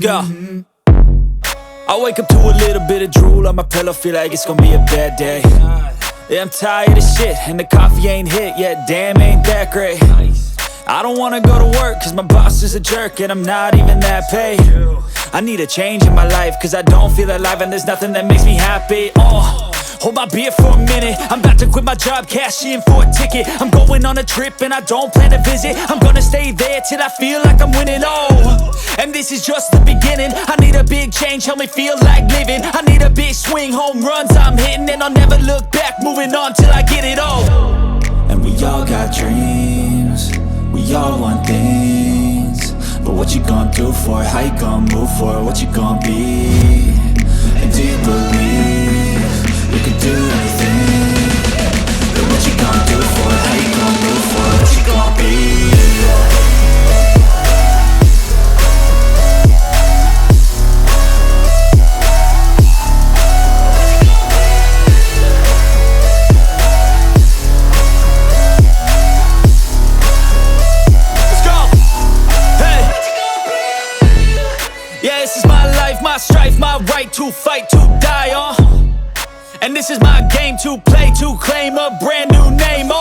go. I wake up to a little bit of drool on my pillow, feel like it's gonna be a bad day. Yeah, I'm tired of shit, and the coffee ain't hit yet, damn, ain't that great. I don't wanna go to work, cause my boss is a jerk, and I'm not even that paid. I need a change in my life, cause I don't feel alive, and there's nothing that makes me happy. Hold my beer for a minute, I'm about to quit my job, cash in for a ticket. I'm going on a trip and I don't plan to visit. I'm gonna stay there till I feel like I'm winning, and this is just the beginning. I need a big change, help me feel like living. I need a big swing, home runs I'm hitting, and I'll never look back, moving on till I get it all. And we all got dreams, we all want things, but what you gonna do for it? How you gonna move for it? What you gonna be? And do you believe you can do anything? But what you gonna do for it? How you gonna move for it? What you gonna be? Yeah, this is my life, my strife, my right to fight, to die on. And this is my game to play, to claim a brand new name,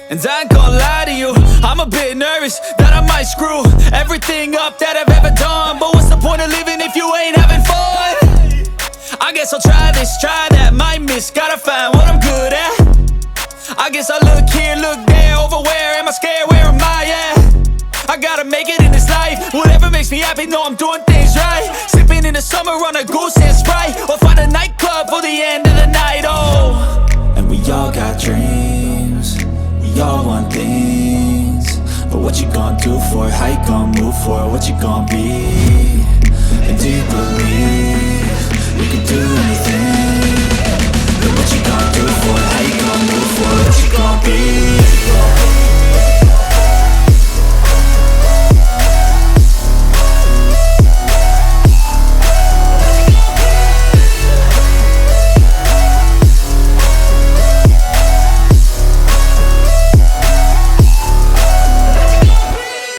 And I ain't gonna lie to you, I'm a bit nervous that I might screw everything up that I've ever done. But what's the point of living if you ain't having fun? I guess I'll try this, try that, might miss, gotta find what I'm good at. I guess I look here, look there, over where am I scared, where am I at? I gotta make it in this life, whatever makes me happy, know I'm doing things right. Sipping in the summer on a goose and Sprite, or find a nightclub for the end of the night, And we all got dreams, we all want things, but what you gonna do for it? How you gonna move for it? What you gonna be? And do you believe you can do anything? But what you gonna do for it? How you gonna move for it? What you gonna be?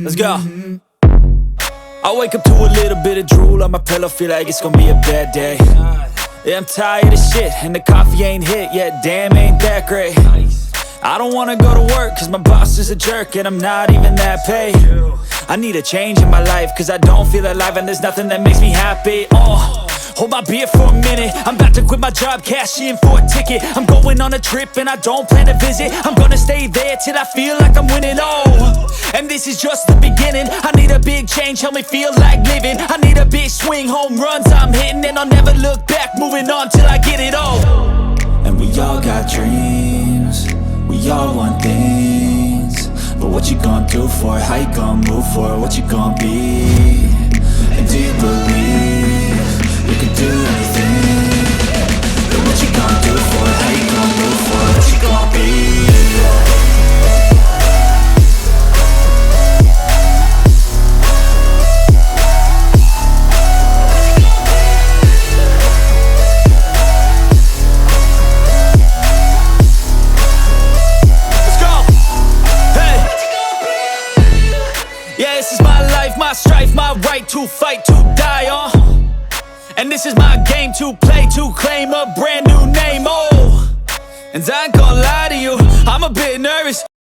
Let's go. I wake up to a little bit of drool on my pillow, feel like it's gonna be a bad day. Yeah, I'm tired of shit, and the coffee ain't hit yet, damn, ain't that great. I don't wanna go to work, cause my boss is a jerk, and I'm not even that paid. I need a change in my life, cause I don't feel alive, and there's nothing that makes me happy. Hold my beer for a minute, I'm about to quit my job, cash in for a ticket. I'm going on a trip and I don't plan to visit. I'm gonna stay there till I feel like I'm winning, and this is just the beginning. I need a big change, help me feel like living. I need a big swing, home runs I'm hitting, and I'll never look back, moving on till I get it all. And we all got dreams, we all want things, but what you gonna do for it? How you gonna move for it? What you gonna be? And do you believe you can do anything? But what you gonna do for it? How you gonna move for it? What you gonna be? Let's go. Hey. Yeah, this is my life, my strife, my right to fight, to die on. And this is my game to play, to claim a brand new name, And I ain't gonna lie to you, I'm a bit nervous.